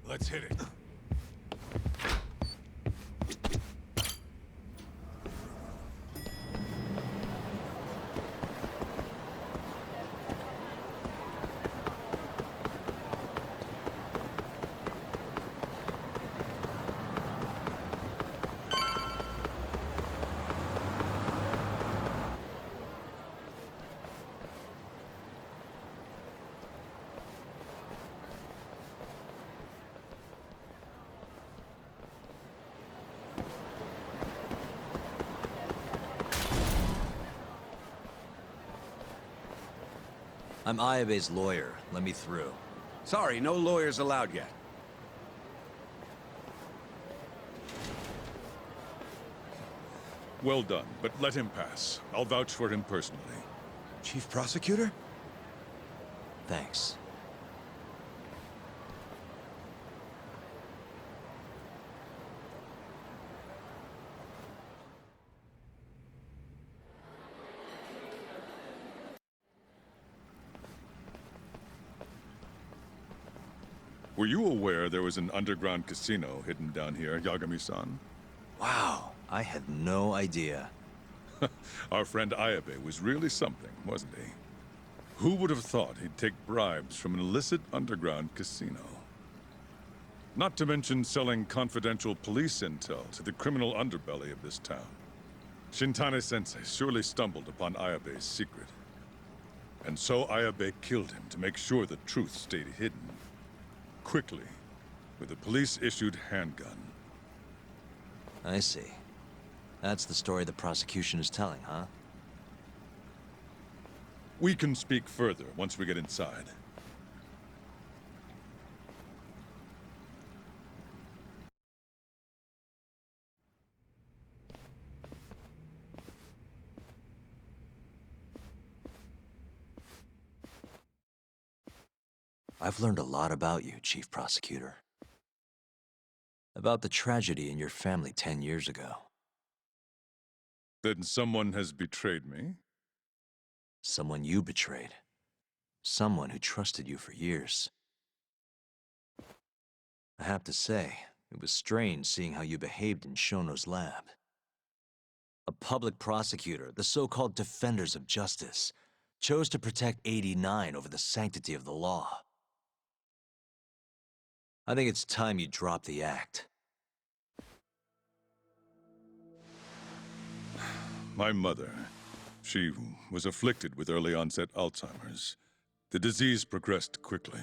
Let's hit it. I'm Ayabe's lawyer. Let me through. Sorry, no lawyers allowed yet. Well done, but let him pass. I'll vouch for him personally. Chief Prosecutor? Thanks. Were you aware there was an underground casino hidden down here, Yagami-san? Wow, I had no idea. Our friend Ayabe was really something, wasn't he? Who would have thought he'd take bribes from an illicit underground casino? Not to mention selling confidential police intel to the criminal underbelly of this town. Shintane-sensei surely stumbled upon Ayabe's secret. And so Ayabe killed him to make sure the truth stayed hidden. Quickly, with a police-issued handgun. I see. That's the story the prosecution is telling, huh? We can speak further once we get inside. I've learned a lot about you, Chief Prosecutor. About the tragedy in your family 10 years ago. Then someone has betrayed me? Someone you betrayed. Someone who trusted you for years. I have to say, it was strange seeing how you behaved in Shono's lab. A public prosecutor, the so-called defenders of justice, chose to protect 89 over the sanctity of the law. I think it's time you drop the act. My mother, she was afflicted with early onset Alzheimer's. The disease progressed quickly.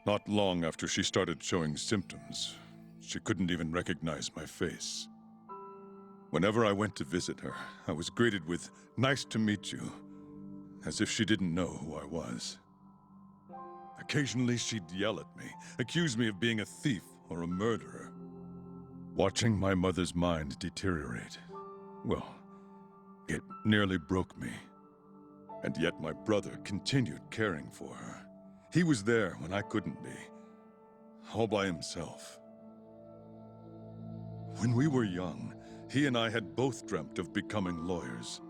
Not long after she started showing symptoms, she couldn't even recognize my face. Whenever I went to visit her, I was greeted with, "Nice to meet you," as if she didn't know who I was. Occasionally she'd yell at me, accuse me of being a thief or a murderer. Watching my mother's mind deteriorate, well, it nearly broke me. And yet my brother continued caring for her. He was there when I couldn't be, all by himself. When we were young, he and I had both dreamt of becoming lawyers.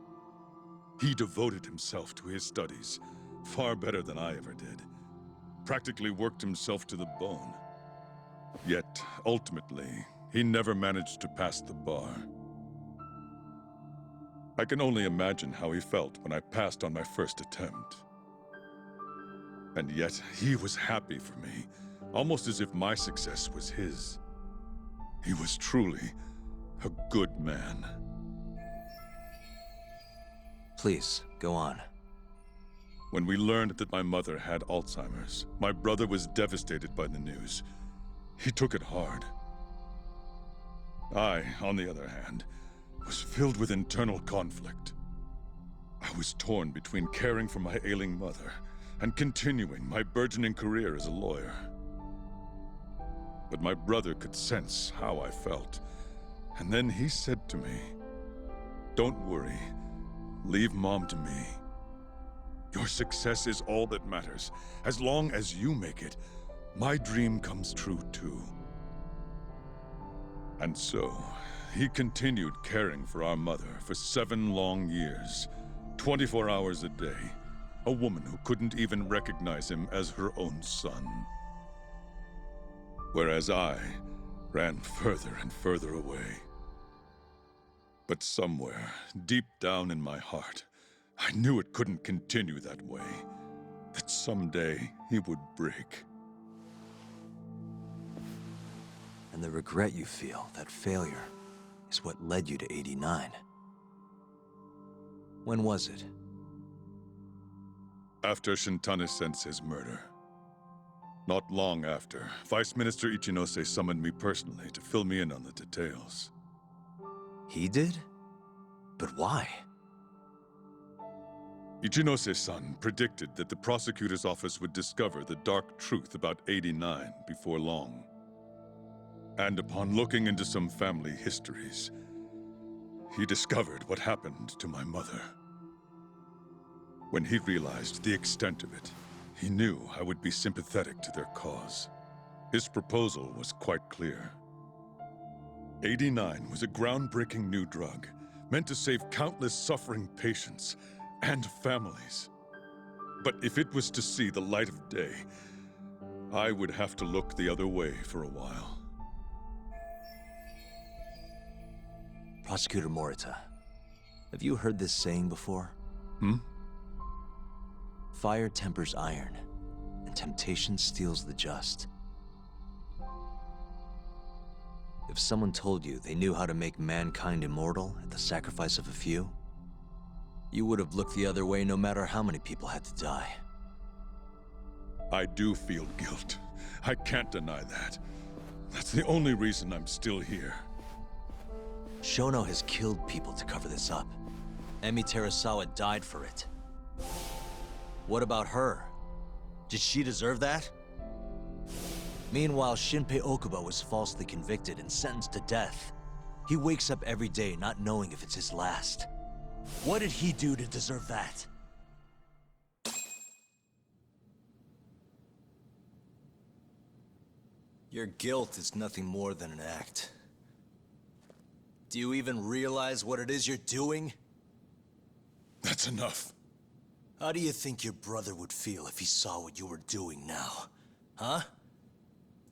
He devoted himself to his studies, far better than I ever did. Practically worked himself to the bone. Yet, ultimately, he never managed to pass the bar. I can only imagine how he felt when I passed on my first attempt. And yet, he was happy for me, almost as if my success was his. He was truly a good man. Please, go on. When we learned that my mother had Alzheimer's, my brother was devastated by the news. He took it hard. I, on the other hand, was filled with internal conflict. I was torn between caring for my ailing mother and continuing my burgeoning career as a lawyer. But my brother could sense how I felt, and then he said to me, "Don't worry, leave Mom to me. Your success is all that matters. As long as you make it, my dream comes true too." And so, he continued caring for our mother for 7 long years, 24 hours a day. A woman who couldn't even recognize him as her own son. Whereas I ran further and further away. But somewhere, deep down in my heart, I knew it couldn't continue that way. That someday he would break. And the regret you feel, that failure, is what led you to 89. When was it? After Shintane Sensei's murder. Not long after, Vice Minister Ichinose summoned me personally to fill me in on the details. He did? But why? Ichinose-san predicted that the prosecutor's office would discover the dark truth about 89 before long. And upon looking into some family histories, he discovered what happened to my mother. When he realized the extent of it, he knew I would be sympathetic to their cause. His proposal was quite clear. 89 was a groundbreaking new drug, meant to save countless suffering patients and families. But if it was to see the light of day, I would have to look the other way for a while. Prosecutor Morita, have you heard this saying before? Fire tempers iron, and temptation steals the just. If someone told you they knew how to make mankind immortal at the sacrifice of a few, you would have looked the other way no matter how many people had to die. I do feel guilt. I can't deny that. That's the only reason I'm still here. Shono has killed people to cover this up. Emi Terasawa died for it. What about her? Did she deserve that? Meanwhile, Shinpei Okubo was falsely convicted and sentenced to death. He wakes up every day not knowing if it's his last. What did he do to deserve that? Your guilt is nothing more than an act. Do you even realize what it is you're doing? That's enough. How do you think your brother would feel if he saw what you were doing now? Huh?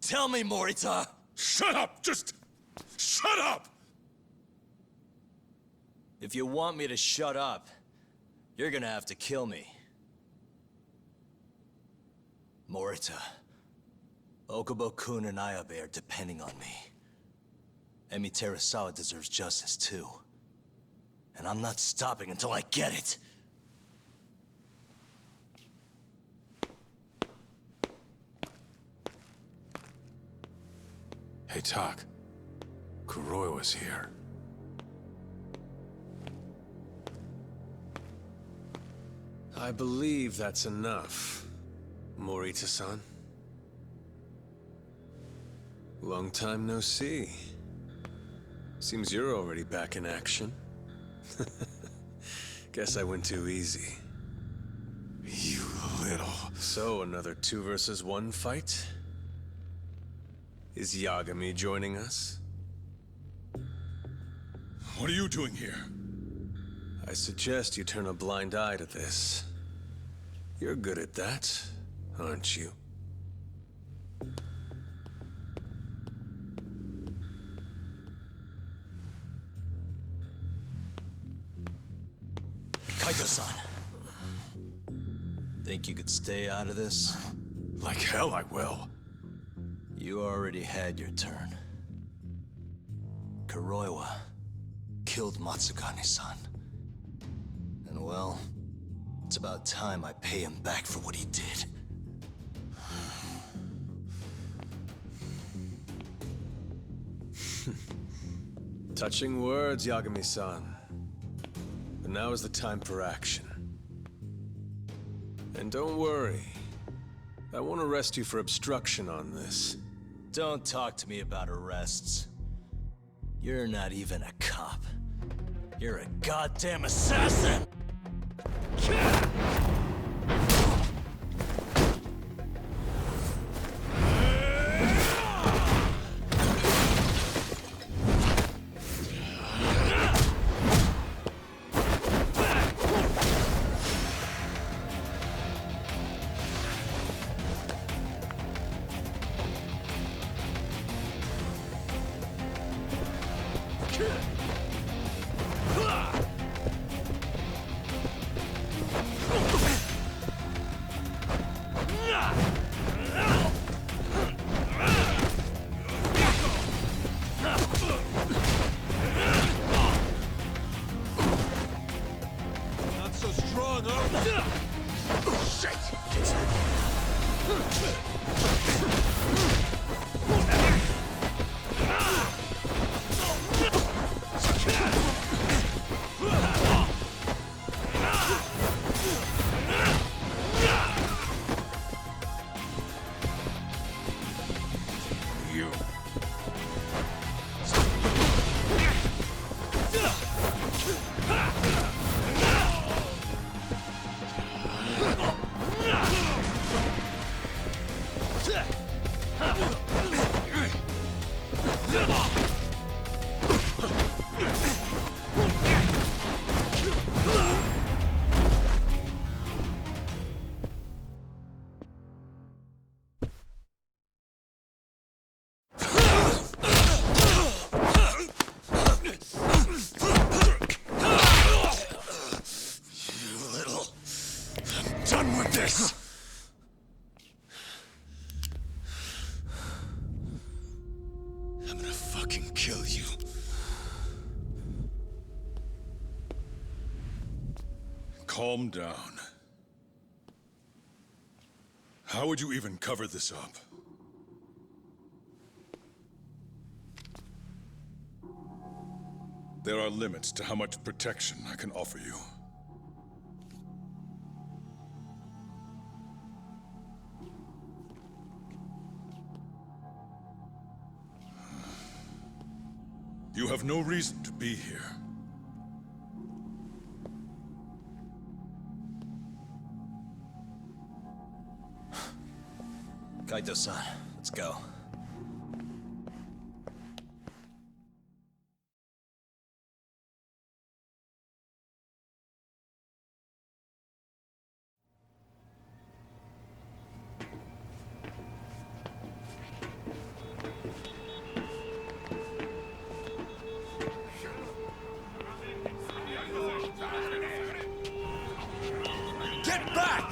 Tell me, Morita! Shut up! Just shut up! If you want me to shut up, you're gonna have to kill me. Morita, Okubo-kun and Ayabe are depending on me. Emi Terasawa deserves justice too. And I'm not stopping until I get it. Hey, Tak. Kuroi was here. I believe that's enough, Morita-san. Long time no see. Seems you're already back in action. Guess I went too easy. You little... So, another 2 versus 1 fight? Is Yagami joining us? What are you doing here? I suggest you turn a blind eye to this. You're good at that, aren't you? Kaito-san. Think you could stay out of this? Like hell I will. You already had your turn. Kuroiwa killed Matsukane-san. And well, it's about time I pay him back for what he did. Touching words, Yagami-san. But now is the time for action. And don't worry. I won't arrest you for obstruction on this. Don't talk to me about arrests. You're not even a cop. You're a goddamn assassin! You. Done with this! I'm gonna fucking kill you. Calm down. How would you even cover this up? There are limits to how much protection I can offer you. You have no reason to be here. Kaito-san, let's go. Get back!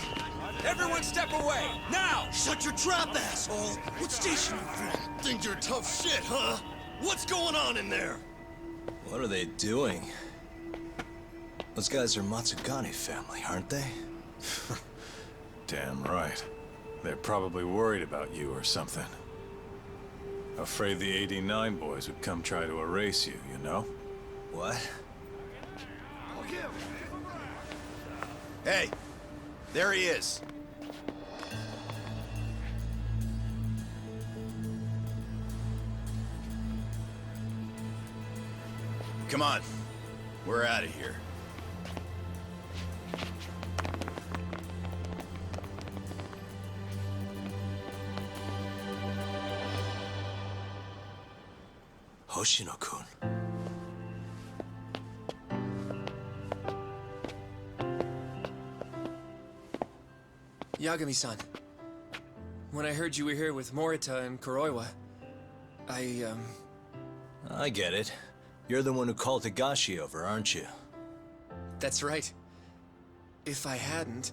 Everyone step away, now! Shut your trap, asshole! What station you from? Think you're tough shit, huh? What's going on in there? What are they doing? Those guys are Matsugane family, aren't they? Damn right. They're probably worried about you or something. Afraid the 89 boys would come try to erase you, you know? What? Hey, there he is. Come on, we're out of here. Hoshino-kun. Yagami-san, when I heard you were here with Morita and Kuroiwa, I get it. You're the one who called Higashi over, aren't you? that's right. If I hadn't,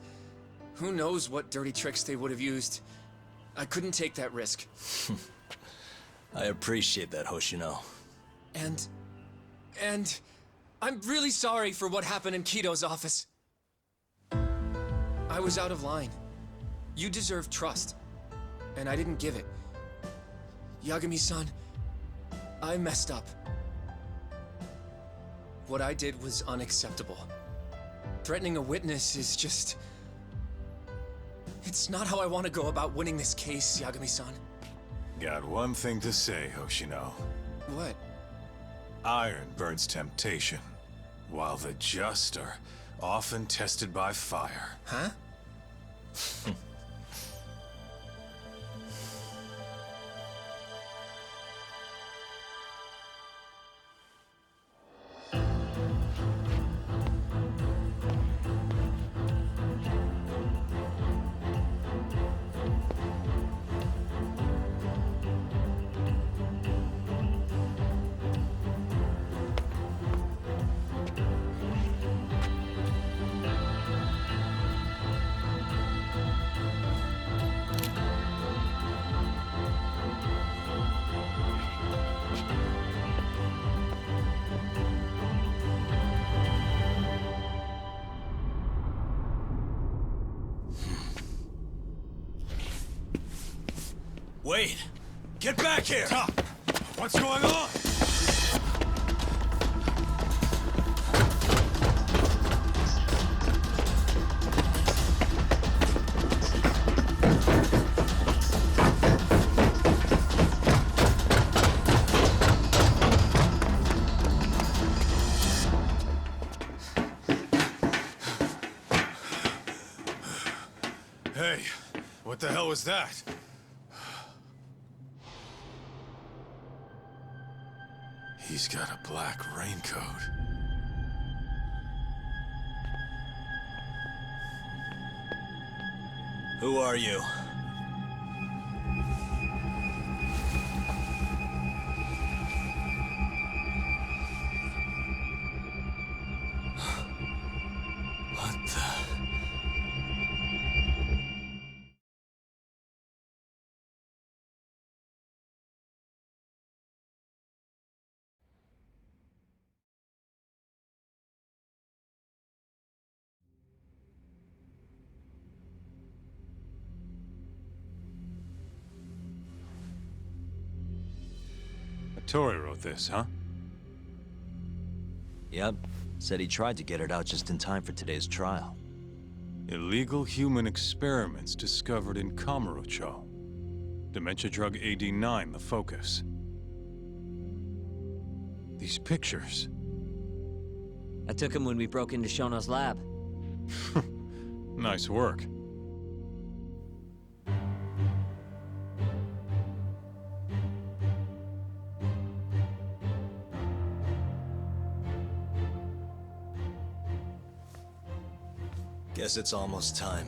who knows what dirty tricks they would have used. I couldn't take that risk. I appreciate that, Hoshino. And I'm really sorry for what happened in Kito's office. I was out of line. You deserve trust, and I didn't give it. Yagami-san, I messed up. What I did was unacceptable. Threatening a witness is just... It's not how I want to go about winning this case, Yagami-san. Got one thing to say, Hoshino. What? Iron burns temptation, while the just are often tested by fire. Huh? Wait! Get back here! Top! What's going on? Hey, what the hell was that? He's got a black raincoat. Who are you? What the... Tori wrote this, huh? Yep. Said he tried to get it out just in time for today's trial. Illegal human experiments discovered in Kamurocho. Dementia drug AD9, the focus. These pictures. I took him when we broke into Shono's lab. Nice work. Guess it's almost time.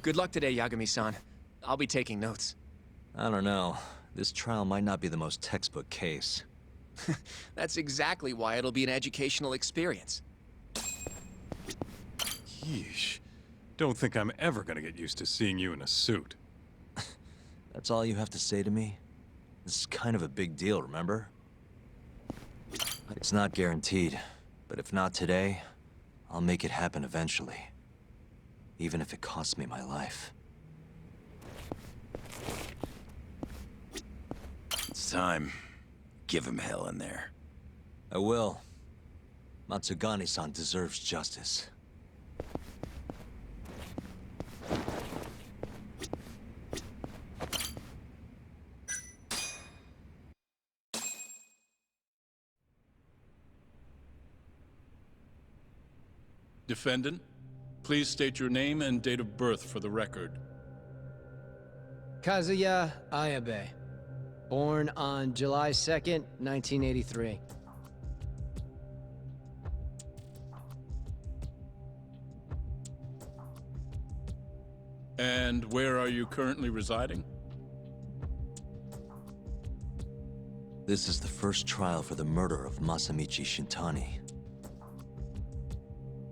Good luck today, Yagami-san. I'll be taking notes. I don't know. This trial might not be the most textbook case. That's exactly why it'll be an educational experience. Yeesh. Don't think I'm ever gonna get used to seeing you in a suit. That's all you have to say to me? This is kind of a big deal, remember? It's not guaranteed, but if not today, I'll make it happen eventually. Even if it costs me my life. It's time. Give him hell in there. I will. Matsugane-san deserves justice. Defendant, please state your name and date of birth for the record. Kazuya Ayabe. Born on July 2nd, 1983. And where are you currently residing? This is the first trial for the murder of Masamichi Shintani.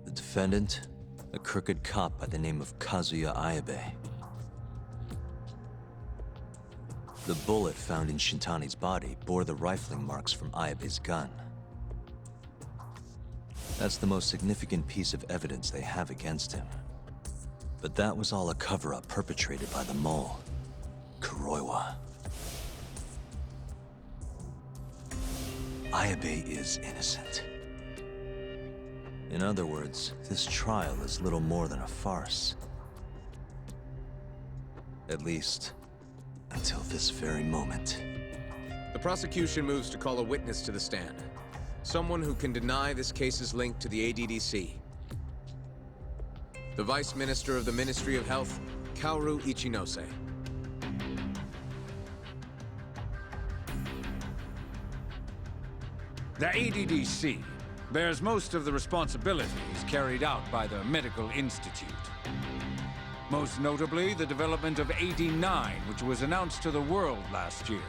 The defendant, a crooked cop by the name of Kazuya Ayabe. The bullet found in Shintani's body bore the rifling marks from Ayabe's gun. That's the most significant piece of evidence they have against him. But that was all a cover-up perpetrated by the mole, Kuroiwa. Ayabe is innocent. In other words, this trial is little more than a farce. At least, until this very moment. The prosecution moves to call a witness to the stand. Someone who can deny this case's link to the ADDC. The Vice Minister of the Ministry of Health, Kaoru Ichinose. The ADDC bears most of the responsibilities carried out by the Medical Institute. Most notably, the development of 89, which was announced to the world last year.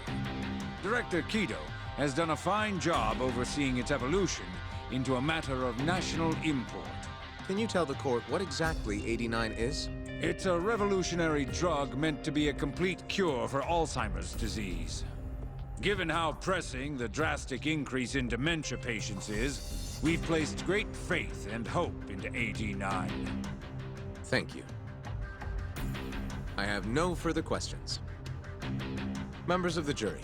Director Kido has done a fine job overseeing its evolution into a matter of national import. Can you tell the court what exactly 89 is? It's a revolutionary drug meant to be a complete cure for Alzheimer's disease. Given how pressing the drastic increase in dementia patients is, we've placed great faith and hope into 89. Thank you. I have no further questions. Members of the jury,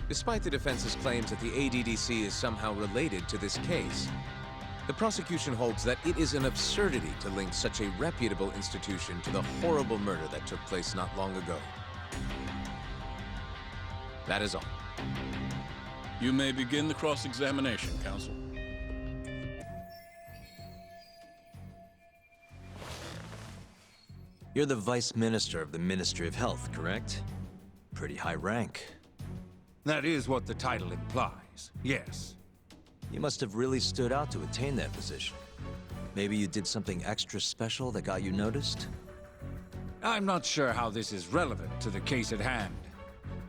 despite the defense's claims that the ADDC is somehow related to this case, the prosecution holds that it is an absurdity to link such a reputable institution to the horrible murder that took place not long ago. That is all. You may begin the cross-examination, counsel. You're the Vice Minister of the Ministry of Health, correct? Pretty high rank. That is what the title implies, yes. You must have really stood out to attain that position. Maybe you did something extra special that got you noticed? I'm not sure how this is relevant to the case at hand.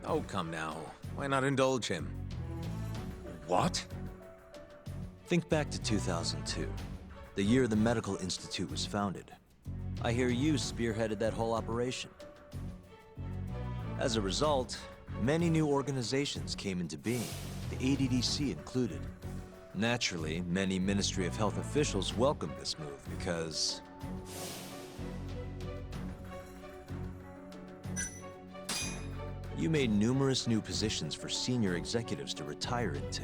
Oh, come now. Why not indulge him? What? Think back to 2002, the year the Medical Institute was founded. I hear you spearheaded that whole operation. As a result, many new organizations came into being, the ADDC included. Naturally, many Ministry of Health officials welcomed this move because... you made numerous new positions for senior executives to retire into.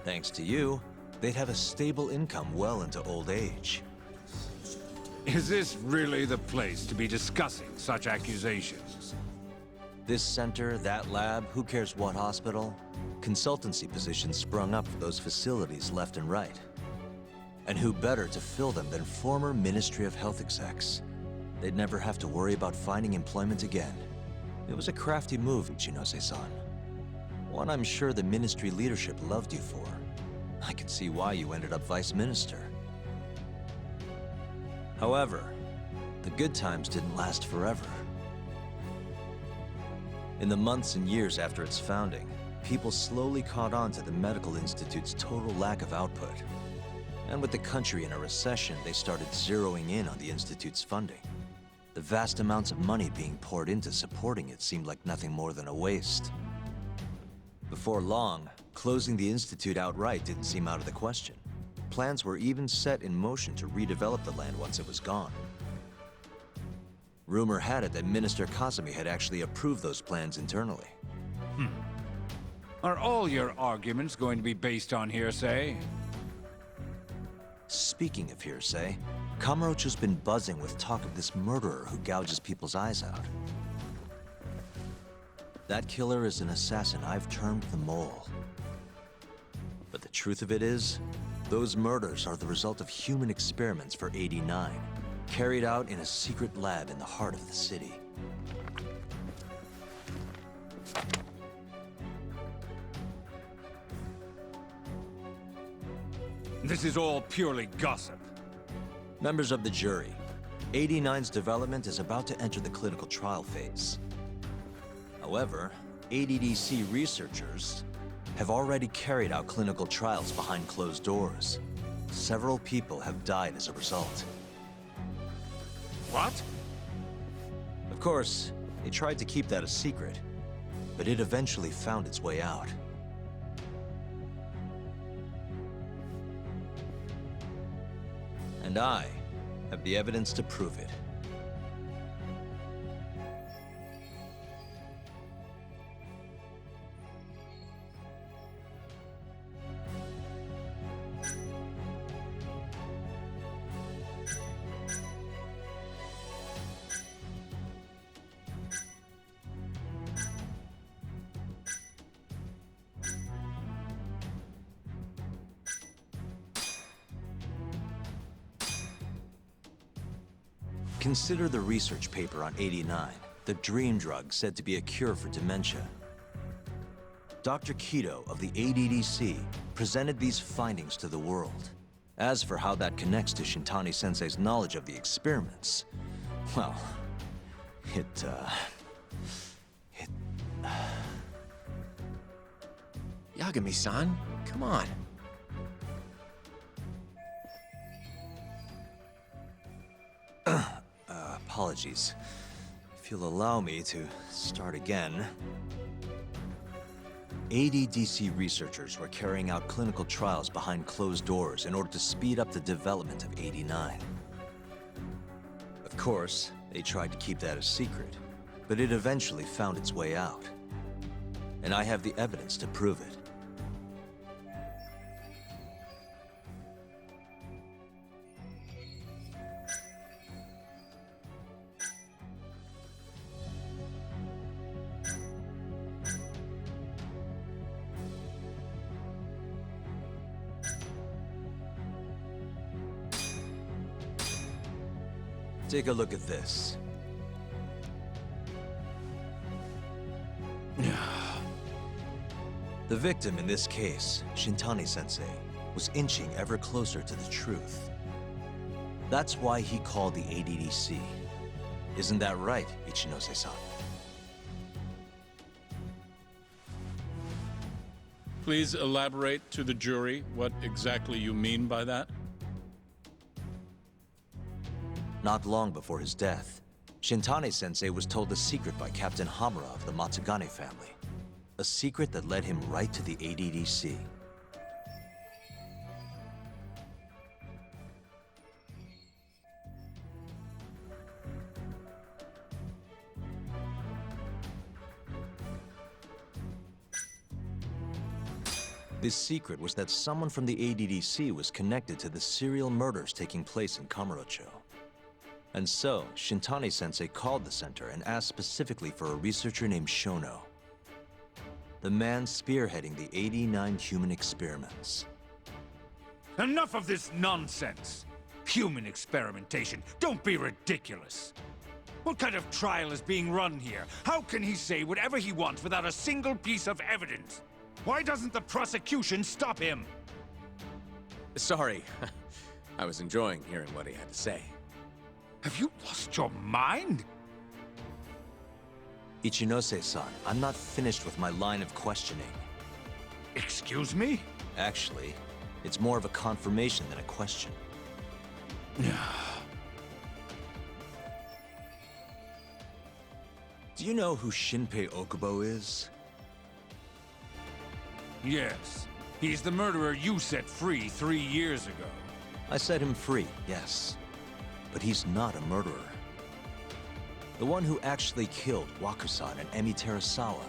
Thanks to you, they'd have a stable income well into old age. Is this really the place to be discussing such accusations? This center, that lab, who cares what hospital? Consultancy positions sprung up for those facilities left and right. And who better to fill them than former Ministry of Health execs? They'd never have to worry about finding employment again. It was a crafty move, Ichinose-san. One I'm sure the ministry leadership loved you for. I can see why you ended up vice minister. However, the good times didn't last forever. In the months and years after its founding, people slowly caught on to the Medical Institute's total lack of output. And with the country in a recession, they started zeroing in on the Institute's funding. The vast amounts of money being poured into supporting it seemed like nothing more than a waste. Before long, closing the Institute outright didn't seem out of the question. Plans were even set in motion to redevelop the land once it was gone. Rumor had it that Minister Kazumi had actually approved those plans internally. Are all your arguments going to be based on hearsay? Speaking of hearsay, Kamurocho's been buzzing with talk of this murderer who gouges people's eyes out. That killer is an assassin I've termed the Mole. But the truth of it is, those murders are the result of human experiments for 89, carried out in a secret lab in the heart of the city. This is all purely gossip. Members of the jury, 89's development is about to enter the clinical trial phase. However, ADDC researchers have already carried out clinical trials behind closed doors. Several people have died as a result. What? Of course, they tried to keep that a secret, but it eventually found its way out. And I have the evidence to prove it. Consider the research paper on 89, the dream drug said to be a cure for dementia. Dr. Kido of the ADDC presented these findings to the world. As for how that connects to Shintani-sensei's knowledge of the experiments, well, Yagami-san, come on. Apologies. If you'll allow me to start again. ADDC researchers were carrying out clinical trials behind closed doors in order to speed up the development of 89. Of course, they tried to keep that a secret, but it eventually found its way out. And I have the evidence to prove it. Take a look at this. The victim in this case, Shintani-sensei, was inching ever closer to the truth. That's why he called the ADDC. Isn't that right, Ichinose-san? Please elaborate to the jury what exactly you mean by that. Not long before his death, Shintani-sensei was told a secret by Captain Hamura of the Matsugane family. A secret that led him right to the ADDC. This secret was that someone from the ADDC was connected to the serial murders taking place in Kamurocho. And so, Shintani-sensei called the center and asked specifically for a researcher named Shono. The man spearheading the 89 human experiments. Enough of this nonsense! Human experimentation. Don't be ridiculous. What kind of trial is being run here? How can he say whatever he wants without a single piece of evidence? Why doesn't the prosecution stop him? Sorry. I was enjoying hearing what he had to say. Have you lost your mind? Ichinose-san, I'm not finished with my line of questioning. Excuse me? Actually, it's more of a confirmation than a question. Do you know who Shinpei Okubo is? Yes. He's the murderer you set free 3 years ago. I set him free, yes. But he's not a murderer. The one who actually killed Wakusan and Emi Terasawa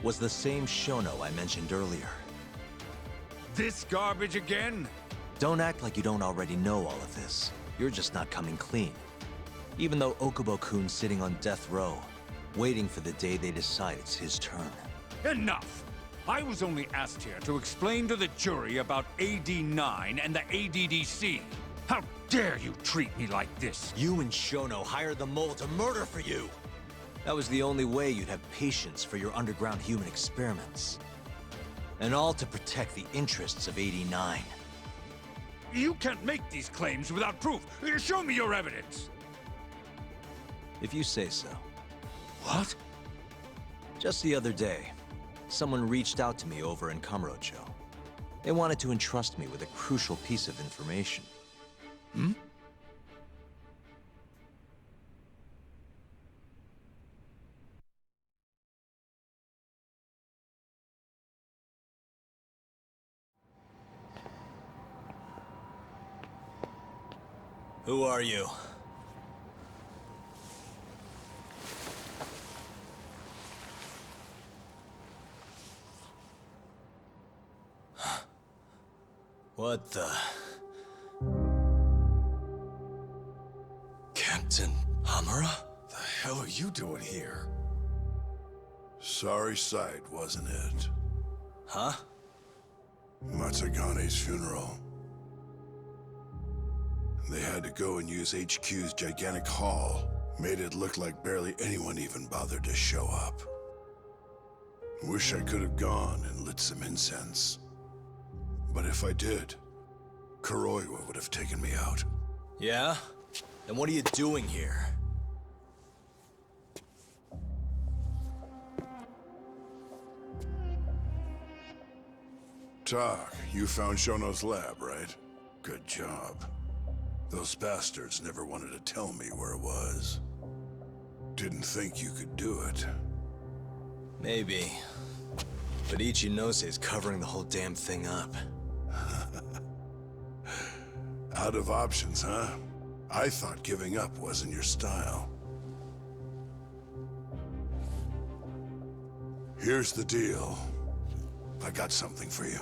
was the same Shono I mentioned earlier. This garbage again? Don't act like you don't already know all of this. You're just not coming clean. Even though Okubo-kun's sitting on death row, waiting for the day they decide it's his turn. Enough! I was only asked here to explain to the jury about AD9 and the ADDC. How dare you treat me like this? You and Shono hired the mole to murder for you! That was the only way you'd have patience for your underground human experiments. And all to protect the interests of 89. You can't make these claims without proof. Show me your evidence! If you say so. What? Just the other day, someone reached out to me over in Kamurocho. They wanted to entrust me with a crucial piece of information. Hmm? Who are you? What the... Captain Hamura? The hell are you doing here? Sorry sight, wasn't it? Huh? Matsugane's funeral. They had to go and use HQ's gigantic hall. Made it look like barely anyone even bothered to show up. Wish I could have gone and lit some incense. But if I did, Kuroiwa would have taken me out. Yeah? Then what are you doing here? Tak, you found Shono's lab, right? Good job. Those bastards never wanted to tell me where it was. Didn't think you could do it. Maybe. But Ichinose is covering the whole damn thing up. Out of options, huh? I thought giving up wasn't your style. Here's the deal. I got something for you.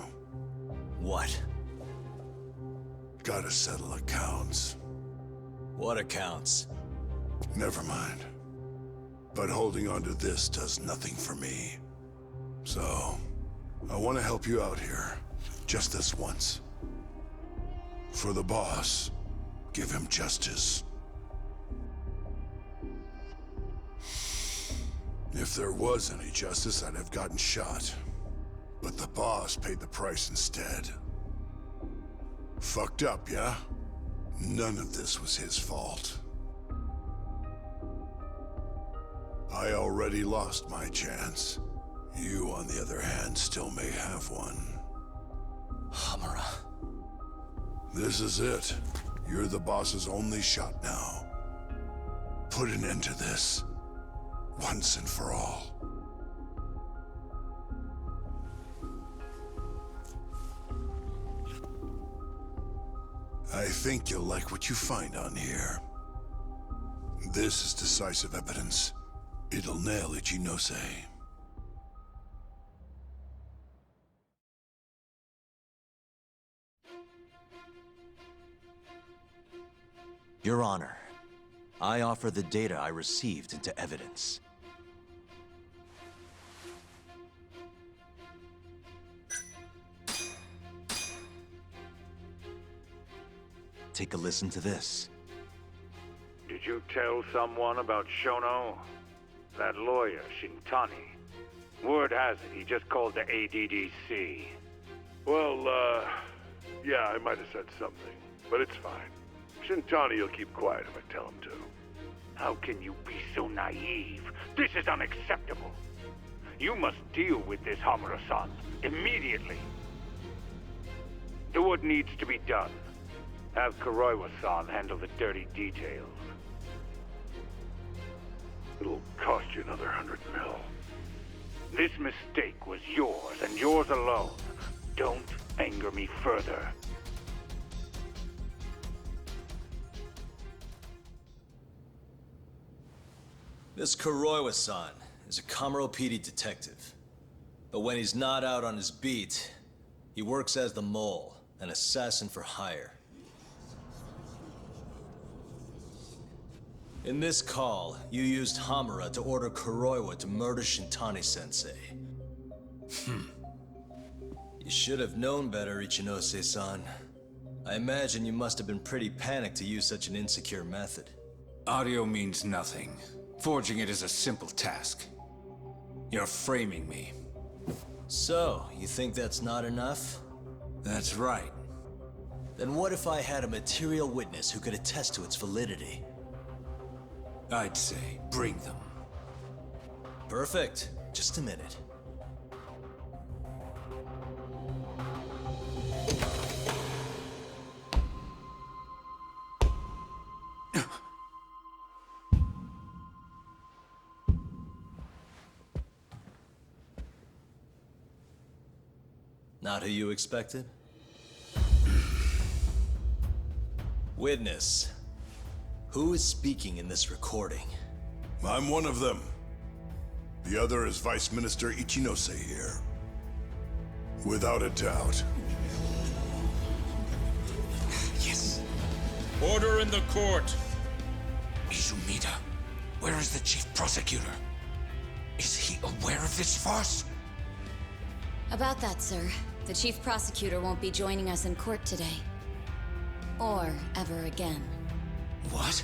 What? Gotta settle accounts. What accounts? Never mind. But holding on to this does nothing for me. So, I want to help you out here. Just this once. For the boss, give him justice. If there was any justice, I'd have gotten shot. But the boss paid the price instead. Fucked up, yeah? None of this was his fault. I already lost my chance. You, on the other hand, still may have one. Hamura. This is it. You're the boss's only shot now. Put an end to this. Once and for all. I think you'll like what you find on here. This is decisive evidence. It'll nail Ichinose. Your Honor, I offer the data I received into evidence. Take a listen to this. Did you tell someone about Shono? That lawyer, Shintani. Word has it, he just called the ADDC. Well, yeah, I might have said something, but it's fine. Shintani will keep quiet if I tell him to. How can you be so naive? This is unacceptable. You must deal with this, Hamura-san, immediately. Do what needs to be done. Have Kuroiwa-san handle the dirty details. It'll cost you another 100 mil. This mistake was yours, and yours alone. Don't anger me further. This Kuroiwa-san is a Kamuro PD detective. But when he's not out on his beat, he works as the mole, an assassin for hire. In this call, you used Hamura to order Kuroiwa to murder Shintani-sensei. You should have known better, Ichinose-san. I imagine you must have been pretty panicked to use such an insecure method. Audio means nothing. Forging it is a simple task. You're framing me. So, you think that's not enough? That's right. Then what if I had a material witness who could attest to its validity? I'd say, bring them. Perfect. Just a minute. Not who you expected? Witness. Who is speaking in this recording? I'm one of them. The other is Vice Minister Ichinose here. Without a doubt. Yes. Order in the court. Izumida, where is the chief prosecutor? Is he aware of this farce? About that, sir. The chief prosecutor won't be joining us in court today. Or ever again. What?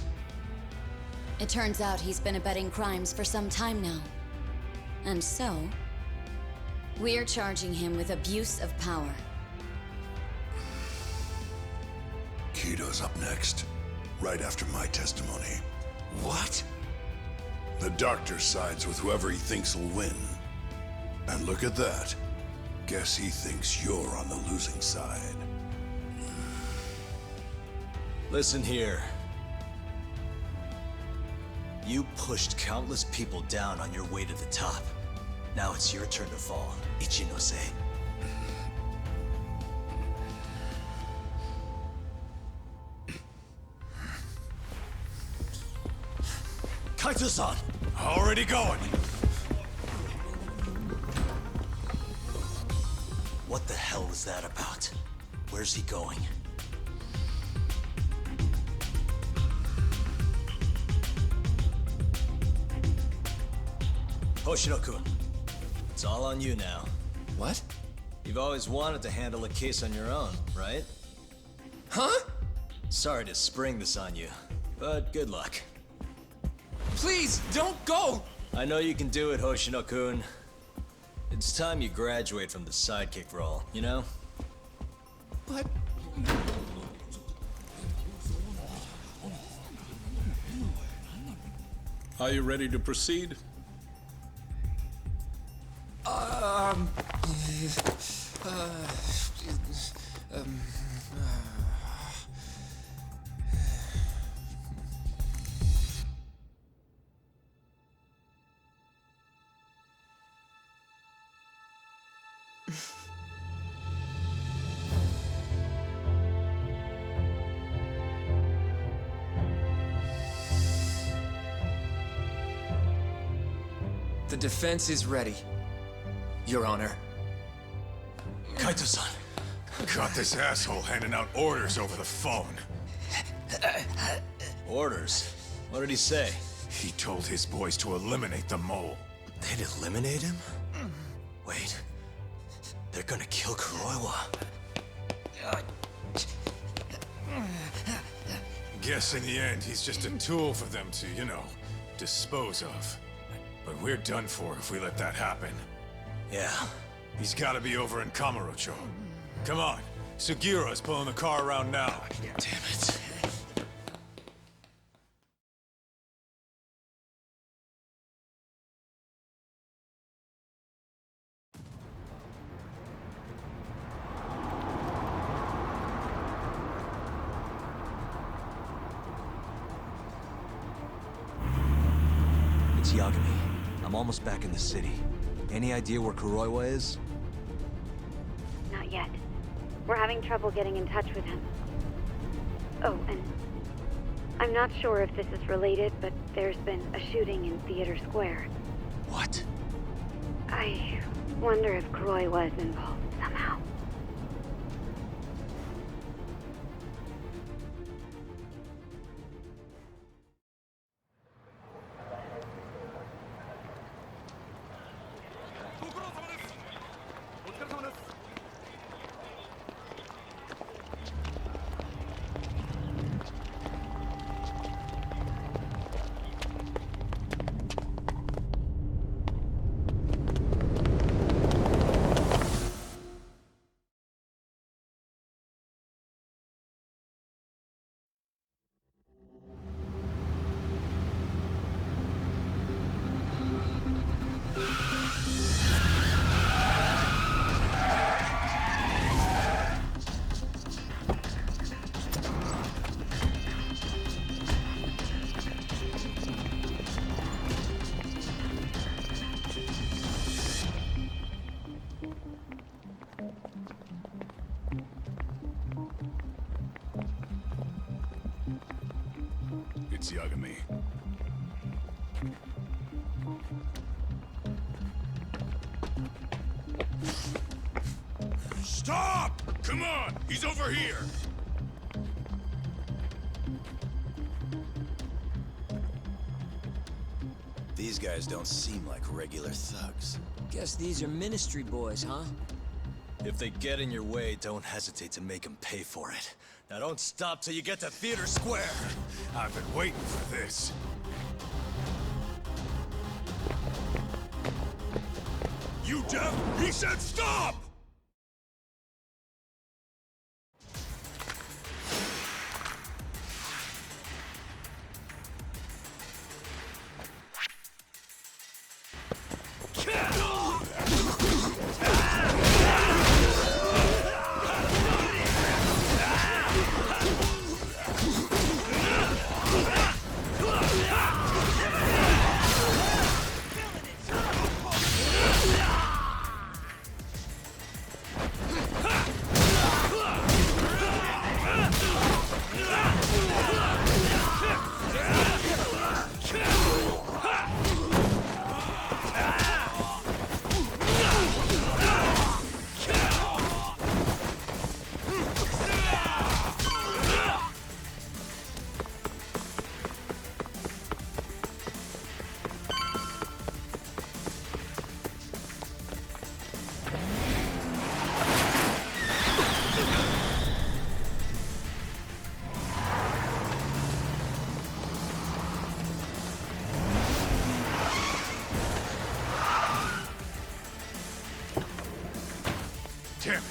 It turns out he's been abetting crimes for some time now. And so, we're charging him with abuse of power. Keto's up next, right after my testimony. What? The doctor sides with whoever he thinks will win. And look at that. Guess he thinks you're on the losing side. Listen here. You pushed countless people down on your way to the top. Now it's your turn to fall, Ichinose. Kaito-san! Already going! What the hell is that about? Where's he going? Hoshino-kun, it's all on you now. What? You've always wanted to handle a case on your own, right? Huh? Sorry to spring this on you, but good luck. Please, don't go! I know you can do it, Hoshino-kun. It's time you graduate from the sidekick role, you know? But... Are you ready to proceed? The defense is ready, Your Honor. Kaito-san! Got this asshole handing out orders over the phone. Orders? What did he say? He told his boys to eliminate the mole. They'd eliminate him? Wait. They're gonna kill Kuroiwa. Guess in the end, he's just a tool for them to, you know, dispose of. But we're done for if we let that happen. Yeah. He's gotta be over in Kamurocho. Come on. Sugiura's pulling the car around now. Damn it. It's Yagami. I'm almost back in the city. Any idea where Kuroiwa is? Not yet. We're having trouble getting in touch with him. Oh, and I'm not sure if this is related, but there's been a shooting in Theater Square. What? I wonder if Kuroiwa is involved somehow. It's Yagami. Stop! Come on! He's over here! These guys don't seem like regular thugs. Guess these are ministry boys, huh? If they get in your way, don't hesitate to make them pay for it. Now don't stop till you get to Theater Square. I've been waiting for this. You deaf? He said stop! Damn it!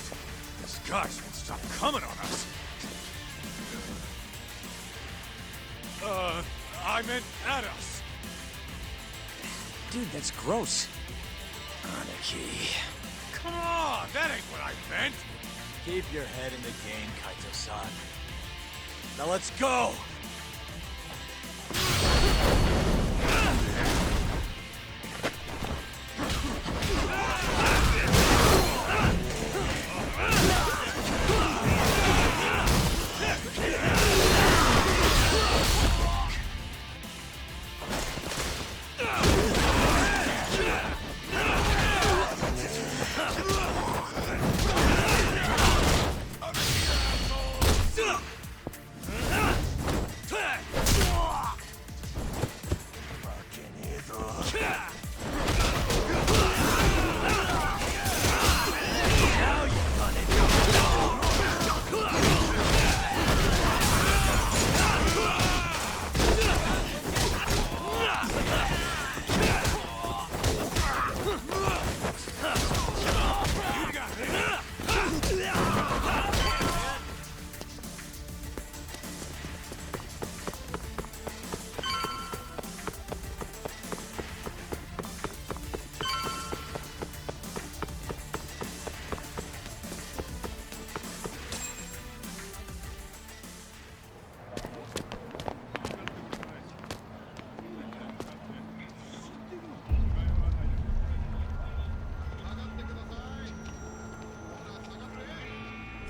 These guys won't stop coming on us! I meant at us! Dude, that's gross. Anarchy. Come on! That ain't what I meant! Keep your head in the game, Kaito-san. Now let's go!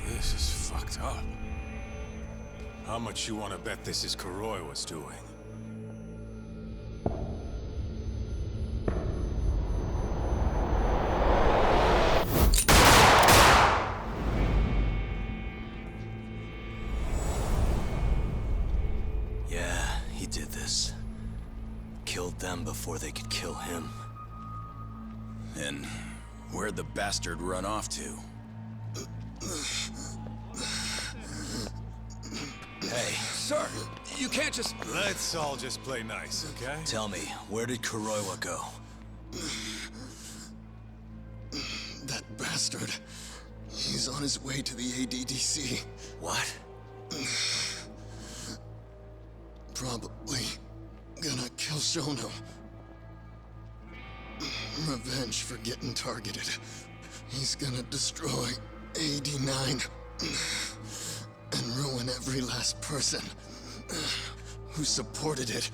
This is fucked up. How much you want to bet this is Kuroi was doing? Yeah, he did this. Killed them before they could kill him. And where'd the bastard run off to? Hey, Sir, you can't just... Let's all just play nice, okay? tell me, where did Kuroiwa go? That bastard. He's on his way to the ADDC. What? Probably gonna kill Shono. Revenge for getting targeted. He's gonna destroy 89 and ruin every last person who supported it.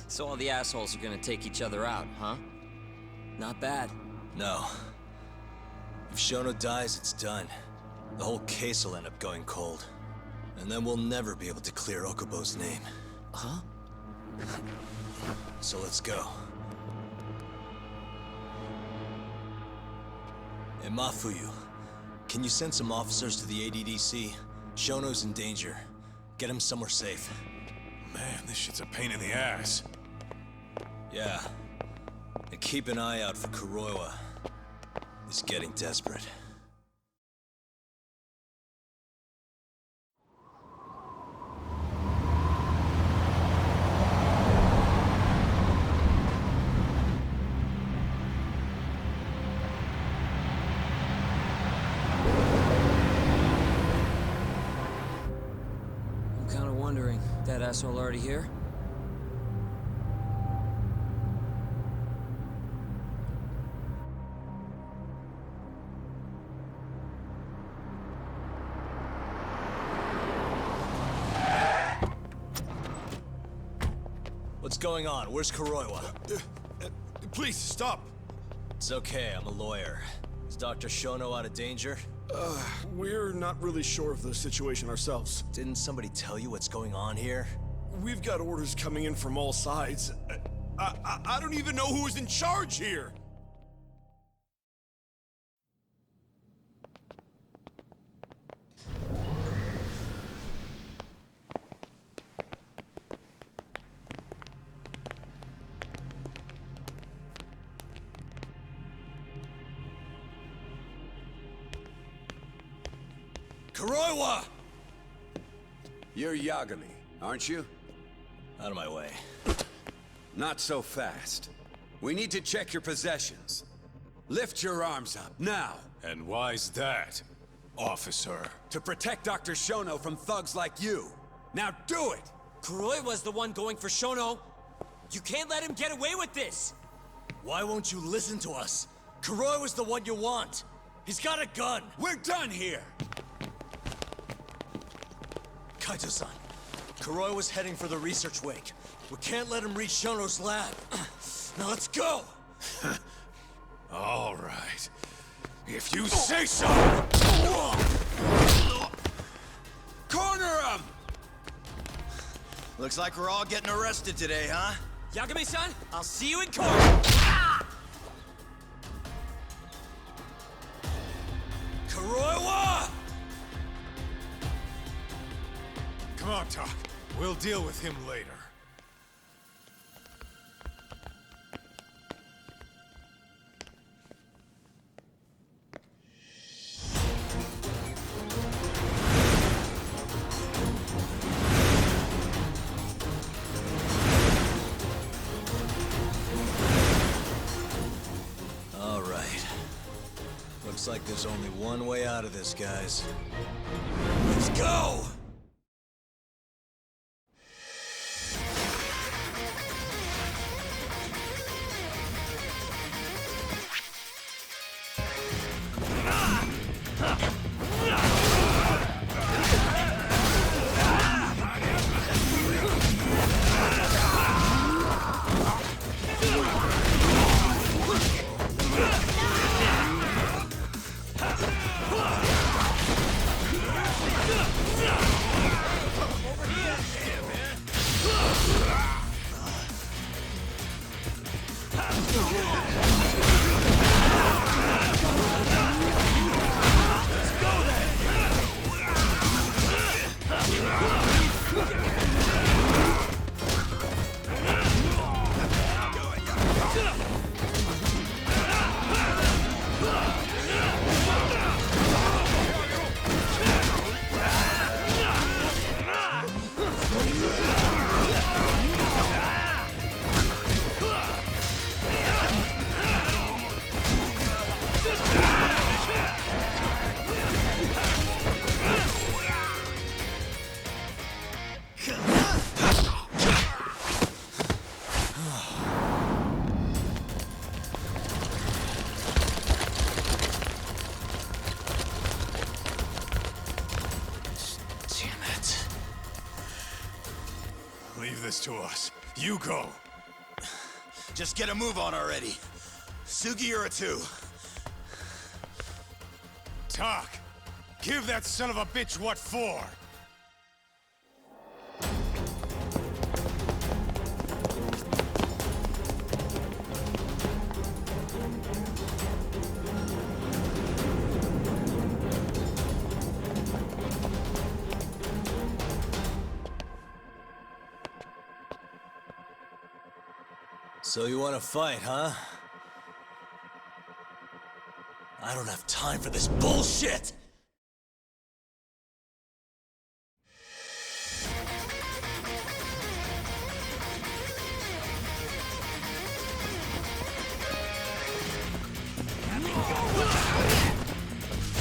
So all the assholes are gonna take each other out, huh? Not bad. No. If Shono dies, it's done. The whole case will end up going cold. And then we'll never be able to clear Okubo's name. Huh? So let's go. Hey, Mafuyu, can you send some officers to the ADDC? Shono's in danger. Get him somewhere safe. Man, this shit's a pain in the ass. Yeah. And keep an eye out for Kuroiwa. He's getting desperate. That asshole already here? What's going on? Where's Kuroiwa? Please, stop! It's okay, I'm a lawyer. Is Dr. Shono out of danger? We're not really sure of the situation ourselves. Didn't somebody tell you what's going on here? We've got orders coming in from all sides. I don't even know who's in charge here! Kuroiwa! You're Yagami, aren't you? Out of my way. Not so fast. We need to check your possessions. Lift your arms up, now! And why's that, officer? To protect Dr. Shono from thugs like you. Now do it! Kuroiwa's the one going for Shono. You can't let him get away with this! Why won't you listen to us? Kuroiwa's the one you want. He's got a gun. We're done here! Kaito-san, Kuroiwa's heading for the research wing. We can't let him reach Shono's lab. Now let's go! All right. If you say so! Corner him! Looks like we're all getting arrested today, huh? Yagami-san, I'll see you in court! Kuroiwa! Come on, Tak. We'll deal with him later. All right. Looks like there's only one way out of this, guys. Let's go! Leave this to us. You go. Just get a move on already. Sugi or a two. Tak, give that son of a bitch what for. So you want to fight, huh? I don't have time for this bullshit!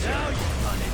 Now you run it!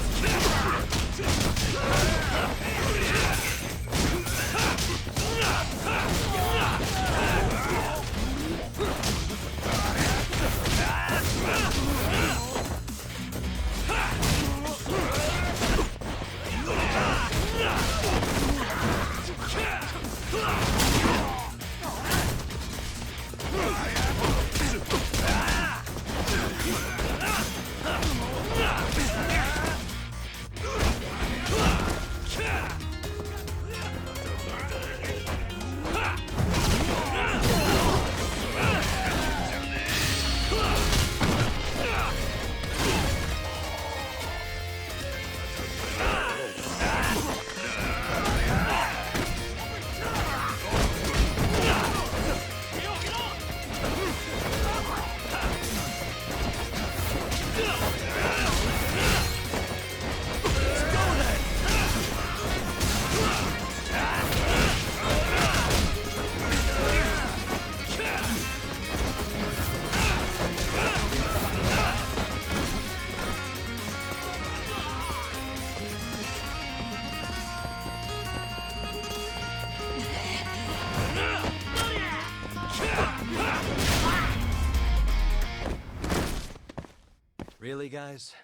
Really, guys?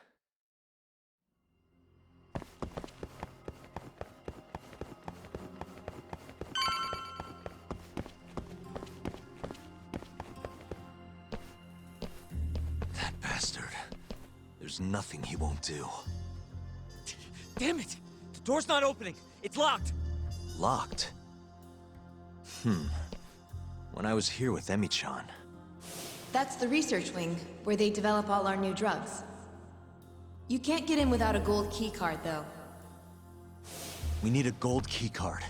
That bastard. There's nothing he won't do. Damn it! The door's not opening. It's locked. Locked? When I was here with Emi-chan. That's the research wing, where they develop all our new drugs. You can't get in without a gold keycard, though. We need a gold keycard.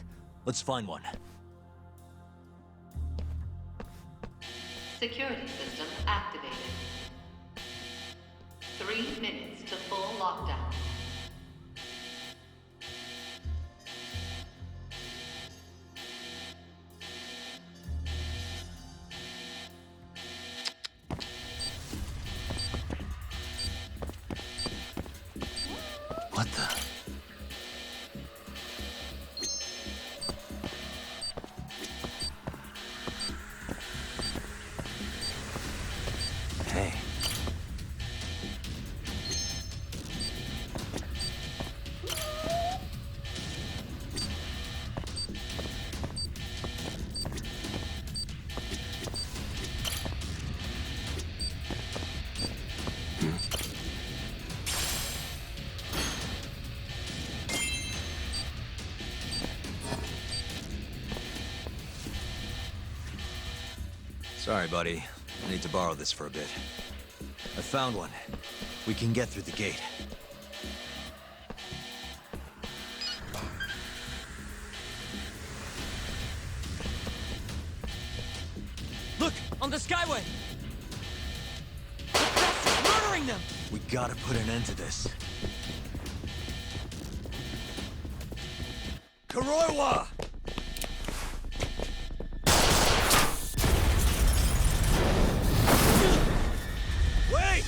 Let's find one. Security system activated. 3 minutes to full lockdown. What the? Hey. Sorry, buddy. I need to borrow this for a bit. I found one. We can get through the gate. Look! On the Skyway! The bastard's murdering them! We gotta put an end to this. Kuroiwa! Wait!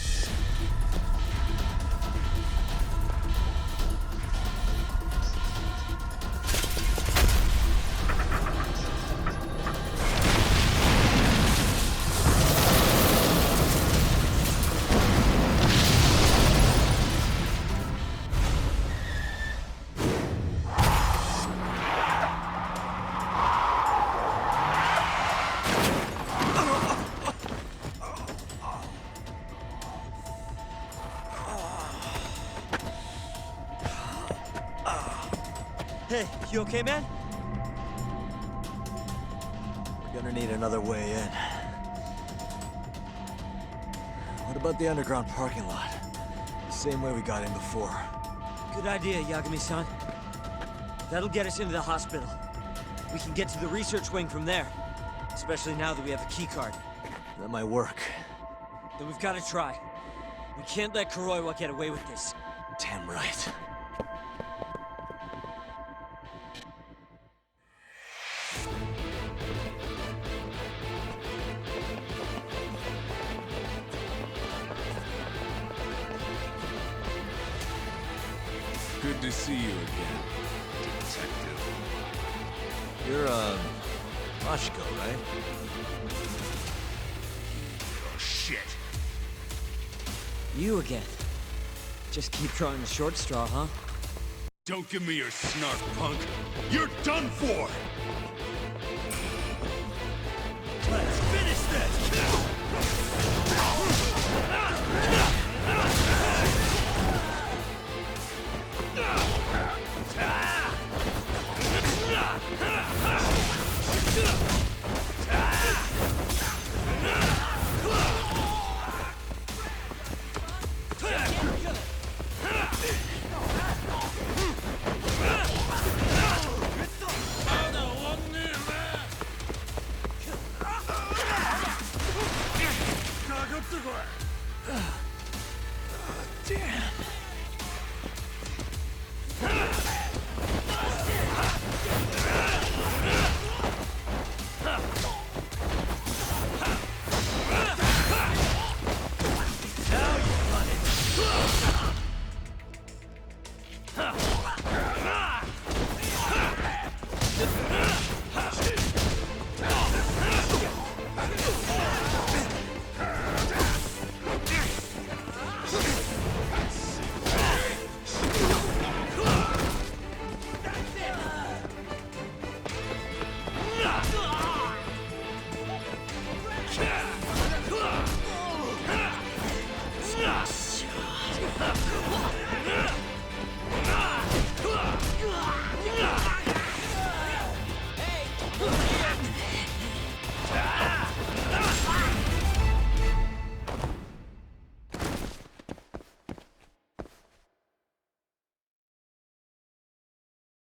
Hey, you okay, man? We're gonna need another way in. What about the underground parking lot? The same way we got in before. Good idea, Yagami-san. That'll get us into the hospital. We can get to the research wing from there. Especially now that we have the keycard. That might work. Then we've got to try. We can't let Kuroiwa get away with this. Damn right. Good to see you again, Detective. You're, Mashiko, right? Oh, shit. You again. Just keep drawing the short straw, huh? Don't give me your snark, punk. You're done for! Let's finish this!